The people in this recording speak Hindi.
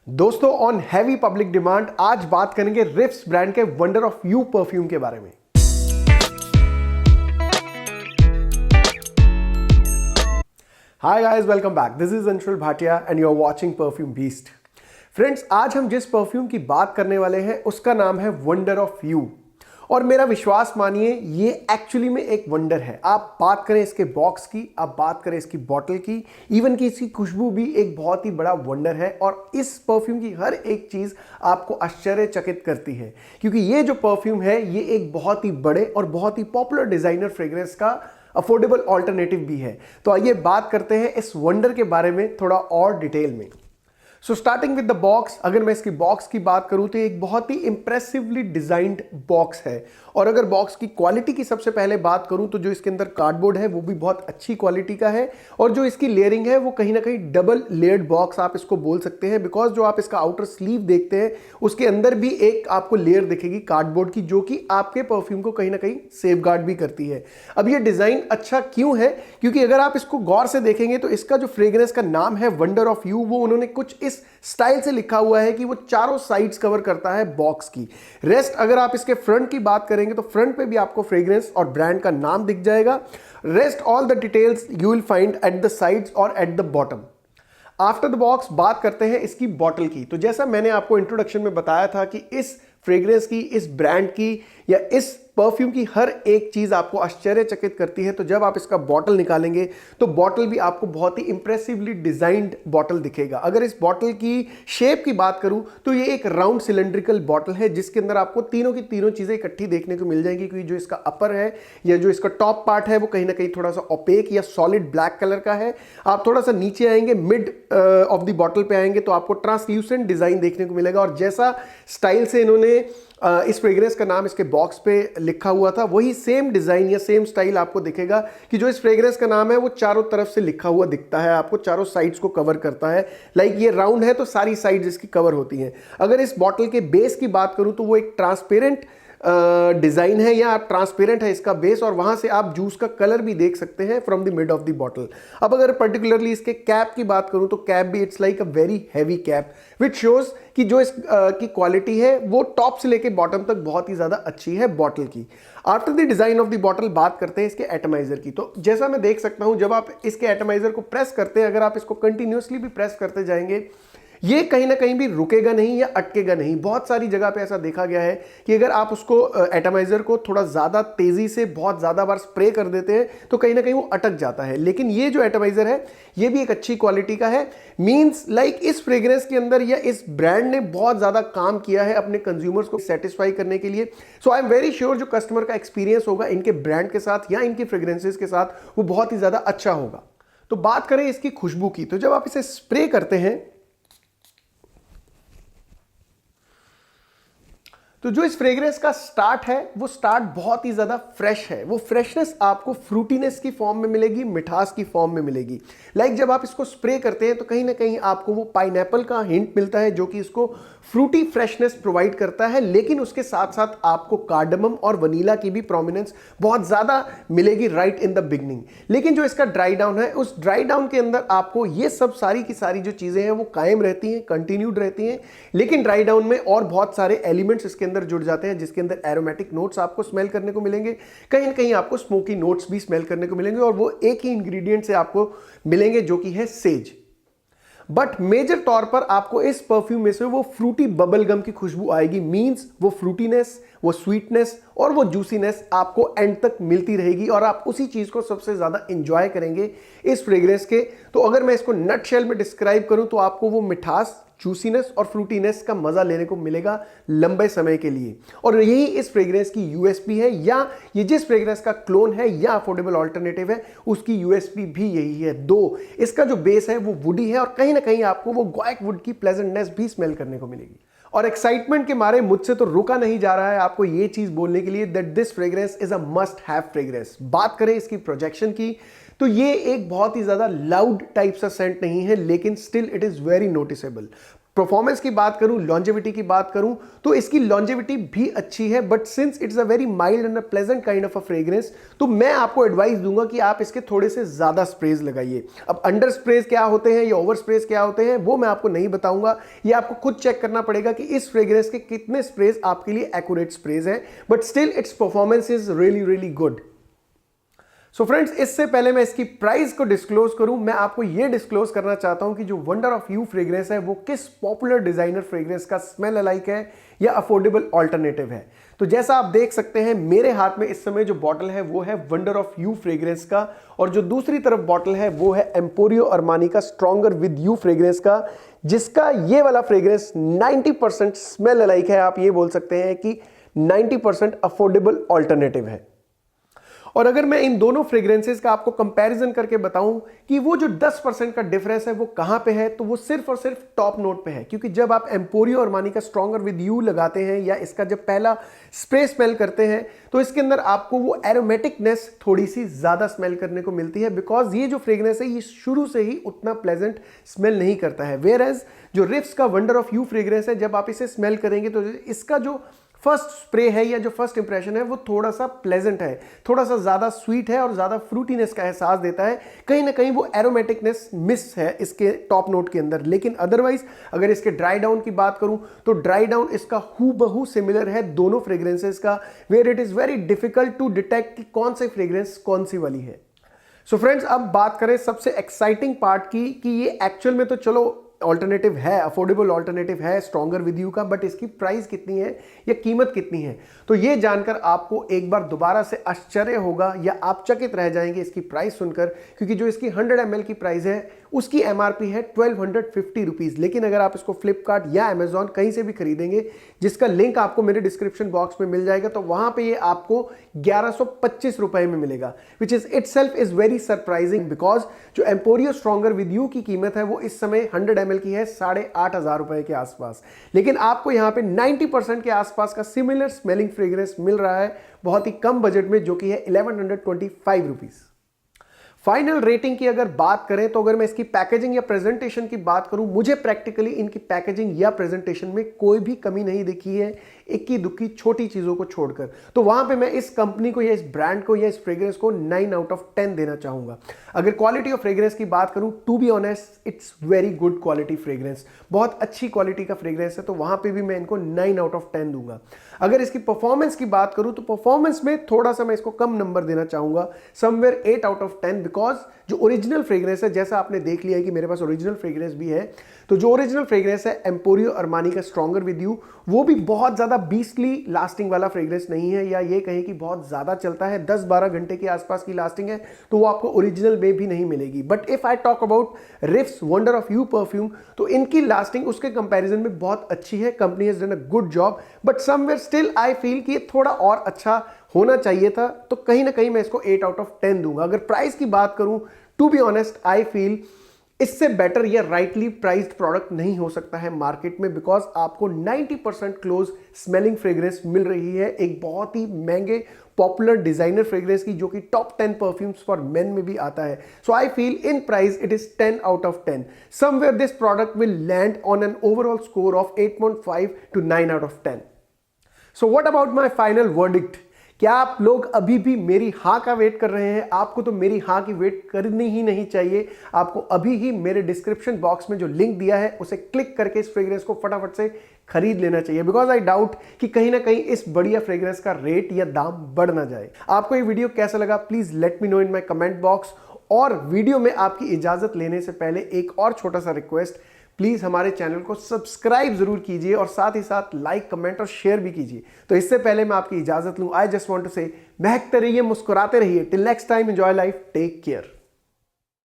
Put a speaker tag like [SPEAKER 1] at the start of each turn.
[SPEAKER 1] दोस्तों ऑन हैवी पब्लिक डिमांड आज बात करेंगे रिफ्स ब्रांड के वंडर ऑफ यू परफ्यूम के बारे में। Hi guys, welcome back. This is Anshul Bhatia and you are watching Perfume Beast. Friends, आज हम जिस परफ्यूम की बात करने वाले हैं उसका नाम है वंडर ऑफ यू। और मेरा विश्वास मानिए, ये एक्चुअली में एक वंडर है। आप बात करें इसके बॉक्स की, आप बात करें इसकी बॉटल की, इवन कि इसकी खुशबू भी एक बहुत ही बड़ा वंडर है। और इस परफ्यूम की हर एक चीज़ आपको आश्चर्यचकित करती है, क्योंकि ये जो परफ्यूम है ये एक बहुत ही बड़े और बहुत ही पॉपुलर डिज़ाइनर फ्रेग्रेंस का अफोर्डेबल ऑल्टरनेटिव भी है। तो आइए बात करते हैं इस वंडर के बारे में थोड़ा और डिटेल में। So starting with the box, अगर मैं इसकी बॉक्स की बात करूं तो एक बहुत ही इंप्रेसिवली डिजाइंड बॉक्स है। और अगर बॉक्स की क्वालिटी की सबसे पहले बात करूं तो जो इसके अंदर कार्डबोर्ड है वो भी बहुत अच्छी क्वालिटी का है। और जो इसकी लेयरिंग है वो कहीं ना कहीं डबल लेयर्ड बॉक्स आप इसको बोल सकते हैं, बिकॉज जो आप इसका आउटर स्लीव देखते हैं उसके अंदर भी एक आपको लेयर दिखेगी कार्डबोर्ड की, जो कि आपके परफ्यूम को कहीं ना कहीं सेफगार्ड भी करती है। अब ये डिजाइन अच्छा क्यों है? क्योंकि अगर आप इसको गौर से देखेंगे तो इसका जो फ्रेग्रेंस का नाम है वंडर ऑफ यू, वो उन्होंने कुछ इस स्टाइल से लिखा हुआ है कि वो चारों साइड्स कवर करता है बॉक्स की। रेस्ट अगर आप इसके फ्रंट की बात करेंगे तो फ्रंट पे भी आपको फ्रेग्रेंस और ब्रांड का नाम दिख जाएगा। Rest all the details you will find at the sides और at the bottom. After the box बात करते हैं इसकी बॉटल की। तो जैसा मैंने आपको इंट्रोडक्शन में बताया था कि इस फ्रेग्रेंस की, इस ब्रांड की या इस परफ्यूम की हर एक चीज आपको आश्चर्यचकित करती है। तो जब आप इसका बॉटल निकालेंगे तो बॉटल भी आपको बहुत ही इंप्रेसिवली डिजाइंड बॉटल दिखेगा। अगर इस बॉटल की शेप की बात करूं तो ये एक राउंड सिलेंड्रिकल बॉटल है, जिसके अंदर आपको तीनों की तीनों चीजें इकट्ठी देखने को मिल जाएंगी। क्योंकि जो इसका अपर है या जो इसका टॉप पार्ट है वो कहीं ना कहीं थोड़ा सा ओपेक या सॉलिड ब्लैक कलर का है। आप थोड़ा सा नीचे आएंगे, मिड ऑफ द बॉटल पे आएंगे तो आपको ट्रांसल्यूसेंट डिजाइन देखने को मिलेगा। और जैसा स्टाइल से इन्होंने इस फ्रेग्रेंस का नाम इसके बॉक्स पे लिखा हुआ था, वही सेम डिजाइन या सेम स्टाइल आपको दिखेगा कि जो इस फ्रेग्रेंस का नाम है वो चारों तरफ से लिखा हुआ दिखता है, आपको चारों साइड्स को कवर करता है। लाइक ये राउंड है तो सारी साइड्स इसकी कवर होती हैं। अगर इस बॉटल के बेस की बात करूं तो वो एक ट्रांसपेरेंट डिजाइन है या ट्रांसपेरेंट है इसका बेस, और वहां से आप जूस का कलर भी देख सकते हैं from the mid of the bottle. अब अगर पर्टिकुलरली इसके कैप की बात करूं तो कैप भी it's like a very heavy cap, which shows कि जो इस की क्वालिटी है वो टॉप से लेके बॉटम तक बहुत ही ज्यादा अच्छी है बॉटल की। After the design of the bottle बात करते हैं इसके एटमाइजर की। तो जैसा मैं देख सकता हूं, जब आप इसके एटमाइजर को प्रेस करते हैं, अगर आप इसको कंटिन्यूसली भी प्रेस करते जाएंगे, ये कहीं ना कहीं भी रुकेगा नहीं या अटकेगा नहीं। बहुत सारी जगह पे ऐसा देखा गया है कि अगर आप उसको एटमाइजर को थोड़ा ज्यादा तेजी से बहुत ज्यादा बार स्प्रे कर देते हैं तो कहीं ना कहीं वो अटक जाता है। लेकिन ये जो एटमाइजर है ये भी एक अच्छी क्वालिटी का है। मींस लाइक इस फ्रेग्रेंस के अंदर या इस ब्रांड ने बहुत ज्यादा काम किया है अपने कंज्यूमर्स को सेटिस्फाई करने के लिए। सो आई एम वेरी श्योर जो कस्टमर का एक्सपीरियंस होगा इनके ब्रांड के साथ या इनकी फ्रेग्रेंसेस के साथ वो बहुत ही ज्यादा अच्छा होगा। तो बात करें इसकी खुशबू की, तो जब आप इसे स्प्रे करते हैं तो जो इस फ्रेग्रेंस का स्टार्ट है वो स्टार्ट बहुत ही ज्यादा फ्रेश है। वो फ्रेशनेस आपको फ्रूटीनेस की फॉर्म में मिलेगी, मिठास की फॉर्म में मिलेगी। लाइक जब आप इसको स्प्रे करते हैं तो कहीं ना कहीं आपको वो पाइनएप्पल का हिंट मिलता है, जो कि इसको फ्रूटी फ्रेशनेस प्रोवाइड करता है। लेकिन उसके साथ साथ आपको कार्डमम और वनीला की भी प्रोमिनेंस बहुत ज्यादा मिलेगी राइट इन द बिगनिंग। लेकिन जो इसका ड्राई डाउन है, उस ड्राई डाउन के अंदर आपको ये सब सारी की सारी जो चीजें हैं वो कायम रहती हैं, कंटिन्यूड रहती हैं। लेकिन ड्राई डाउन में और बहुत सारे एलिमेंट्स इसके अंदर जुड़ जाते हैं, जिसके अंदर एरोमेटिक नोट्स आपको स्मेल करने को मिलेंगे, कहीं ना कहीं आपको स्मोकी नोट्स भी स्मेल करने को मिलेंगे। और वो एक ही इंग्रेडिएंट से आपको मिलेंगे जो कि है सेज। बट मेजर तौर पर आपको इस परफ्यूम में से वो फ्रूटी बबल गम की खुशबू आएगी। मींस वो फ्रूटीनेस, वो स्वीटनेस और वो जूसीनेस आपको एंड तक मिलती रहेगी और आप उसी चीज को सबसे ज्यादा एंजॉय करेंगे इस फ्रेग्रेंस के। तो अगर मैं इसको नट शेल में डिस्क्राइब करूं तो आपको वो मिठास, जूसीनेस और फ्रूटीनेस का मजा लेने को मिलेगा लंबे समय के लिए। और यही इस फ्रेग्रेंस की यूएसपी है, या ये जिस फ्रेग्रेंस का क्लोन है या अफोर्डेबल ऑल्टरनेटिव है उसकी यूएसपी भी यही है। दो इसका जो बेस है वो वुडी है और कहीं ना कहीं आपको वो ग्वाइक वुड की प्लेजेंटनेस भी स्मेल करने को मिलेगी। और एक्साइटमेंट के मारे मुझसे तो रुका नहीं जा रहा है आपको ये चीज बोलने के लिए that this fragrance is a must have fragrance. बात करें इसकी प्रोजेक्शन की तो ये एक बहुत ही ज्यादा लाउड टाइप सा सेंट नहीं है, लेकिन still it is very noticeable. Performance की बात करूं, लॉन्जेविटी की बात करूं, तो इसकी लॉन्जेविटी भी अच्छी है, but since it's a very mild and a pleasant kind of a fragrance, तो मैं आपको एडवाइस दूंगा कि आप इसके थोड़े से ज्यादा स्प्रेज लगाइए। अब अंडर स्प्रेज क्या होते हैं या ओवर स्प्रेज क्या होते हैं वो मैं आपको नहीं बताऊंगा, ये आपको खुद चेक करना पड़ेगा कि इस फ्रेग्रेंस के कितने स्प्रेज आपके लिए एक्यूरेट स्प्रेज है, but still it's performance is really really good. So friends, इससे पहले मैं इसकी प्राइस को डिस्क्लोज करूं, मैं आपको यह डिस्क्लोज करना चाहता हूं कि जो वंडर ऑफ यू फ्रेग्रेंस है वो किस पॉपुलर डिजाइनर फ्रेग्रेंस का स्मेल अलाइक है या अफोर्डेबल ऑल्टरनेटिव है। तो जैसा आप देख सकते हैं मेरे हाथ में इस समय जो बॉटल है वो है वंडर ऑफ यू फ्रेग्रेंस का, और जो दूसरी तरफ बॉटल है वो है एम्पोरियो अरमानी का स्ट्रॉन्गर विद यू फ्रेग्रेंस का, जिसका ये वाला फ्रेग्रेंस 90% स्मेल अलाइक है। आप ये बोल सकते हैं कि 90% अफोर्डेबल ऑल्टरनेटिव है। और अगर मैं इन दोनों फ्रेग्रेंसेस का आपको कंपैरिजन करके बताऊं कि वो जो 10% का डिफरेंस है वो कहां पे है, तो वो सिर्फ और सिर्फ टॉप नोट पे है। क्योंकि जब आप एम्पोरियो अरमानी का स्ट्रॉन्गर विद यू लगाते हैं या इसका जब पहला स्प्रे स्मेल करते हैं तो इसके अंदर आपको वो एरोमेटिकनेस थोड़ी सी ज्यादा स्मेल करने को मिलती है, बिकॉज ये जो फ्रेग्रेंस है ये शुरू से ही उतना प्लेजेंट स्मेल नहीं करता है। वेयर एज जो रिफ्स का वंडर ऑफ यू फ्रेग्रेंस है, जब आप इसे स्मेल करेंगे तो इसका जो फर्स्ट स्प्रे है या जो फर्स्ट इंप्रेशन है वो थोड़ा सा प्लेजेंट है, थोड़ा सा ज्यादा स्वीट है और ज्यादा फ्रूटीनेस का एहसास देता है। कहीं ना कहीं वो एरोमेटिकनेस मिस है इसके टॉप नोट के अंदर। लेकिन अदरवाइज अगर इसके ड्राई डाउन की बात करूं तो ड्राई डाउन इसका हूबहू सिमिलर है दोनों फ्रेग्रेंसेस का, where it is very difficult to detect कि कौन सी फ्रेग्रेंस कौन सी वाली है। सो फ्रेंड्स, अब बात करें सबसे एक्साइटिंग पार्ट की कि ये एक्चुअल में तो चलो ऑल्टरनेटिव है, अफोर्डेबल ऑल्टरनेटिव है स्ट्रॉन्गर विद यू का, बट इसकी प्राइस कितनी है या कीमत कितनी है, तो ये जानकर आपको एक बार दोबारा से आश्चर्य होगा या आप चकित रह जाएंगे इसकी प्राइस सुनकर। क्योंकि जो इसकी 100 ml की प्राइस है उसकी एमआरपी है 1250 रुपीज, लेकिन अगर आप इसको फ्लिपकार्ट या अमेजॉन कहीं से भी खरीदेंगे, जिसका लिंक आपको मेरे डिस्क्रिप्शन बॉक्स में मिल जाएगा, तो वहां पे ये आपको 1125 रुपए में मिलेगा, which is itself is very surprising. Because जो एम्पोरियो स्ट्रॉन्गर विद यू की कीमत है वो इस समय 100 ml की है 8,500 रुपए के आसपास, लेकिन आपको यहां पे 90% के आसपास का सिमिलर स्मेलिंग फ्रेग्रेंस मिल रहा है बहुत ही कम बजट में, जो कि है 1125 रुपीज। फाइनल रेटिंग की अगर बात करें तो अगर मैं इसकी पैकेजिंग या प्रेजेंटेशन की बात करूं, मुझे प्रैक्टिकली इनकी पैकेजिंग या प्रेजेंटेशन में कोई भी कमी नहीं दिखी है, इक्की दुक्की छोटी चीजों को छोड़कर। तो वहां पे मैं इस कंपनी को या इस ब्रांड को या इस फ्रेग्रेंस को 9 आउट ऑफ 10 देना चाहूंगा। अगर क्वालिटी ऑफ फ्रेग्रेंस की बात करूं, to be honest it's very good quality fragrance, बहुत अच्छी क्वालिटी का फ्रेग्रेंस है, तो वहां पे भी मैं इनको 9 आउट ऑफ 10 दूंगा। अगर इसकी परफॉर्मेंस की बात करूं तो परफॉर्मेंस में थोड़ा सा मैं इसको कम नंबर देना चाहूंगा, समवेयर 8 आउट ऑफ 10, बिकॉज जो ओरिजिनल फ्रेग्रेंस है, जैसा आपने देख लिया है कि मेरे पास ओरिजिनल फ्रेग्रेंस भी है, तो जो ओरिजिनल फ्रेग्रेंस है एम्पोरियो अरमानी का स्ट्रॉन्गर विद यू, वो भी बहुत ज्यादा बीस्टली लास्टिंग वाला फ्रेग्रेंस नहीं है, या ये कहें कि बहुत ज्यादा चलता है, 10-12 घंटे के आसपास की लास्टिंग है, तो वो आपको ओरिजिनल में भी नहीं मिलेगी। But if I talk about riffs wonder of you perfume, तो इनकी लास्टिंग उसके कंपैरिजन में बहुत अच्छी है, company has done a good job, but somewhere still I feel कि ये थोड़ा और अच्छा होना चाहिए था, तो कहीं ना कहीं मैं इसको 8 आउट ऑफ 10 दूंगा। अगर प्राइस की बात करूं, to be honest I feel इससे बेटर या राइटली प्राइस्ड प्रोडक्ट नहीं हो सकता है मार्केट में, बिकॉज आपको 90% क्लोज स्मेलिंग फ्रेग्रेंस मिल रही है एक बहुत ही महंगे पॉपुलर डिजाइनर फ्रेग्रेंस की, जो कि टॉप 10 परफ्यूम्स फॉर मेन में भी आता है। So I feel in price it is 10 out of 10। Somewhere this product will land on an overall score of 8.5 to 9 out of 10। So what about my final verdict? क्या आप लोग अभी भी मेरी हाँ का वेट कर रहे हैं? आपको तो मेरी हाँ की वेट करनी ही नहीं चाहिए, आपको अभी ही मेरे डिस्क्रिप्शन बॉक्स में जो लिंक दिया है उसे क्लिक करके इस फ्रेग्रेंस को फटाफट से खरीद लेना चाहिए, बिकॉज आई डाउट कि कहीं ना कहीं इस बढ़िया फ्रेग्रेंस का रेट या दाम बढ़ ना जाए। आपको ये वीडियो कैसा लगा please let me know in my comment box. और वीडियो में आपकी इजाजत लेने से पहले एक और छोटा सा रिक्वेस्ट, प्लीज हमारे चैनल को सब्सक्राइब जरूर कीजिए और साथ ही साथ लाइक, कमेंट और शेयर भी कीजिए। तो इससे पहले मैं आपकी इजाजत लूं, आई जस्ट वांट टू से महकते रहिए, मुस्कुराते रहिए। Till next time, enjoy life, take care.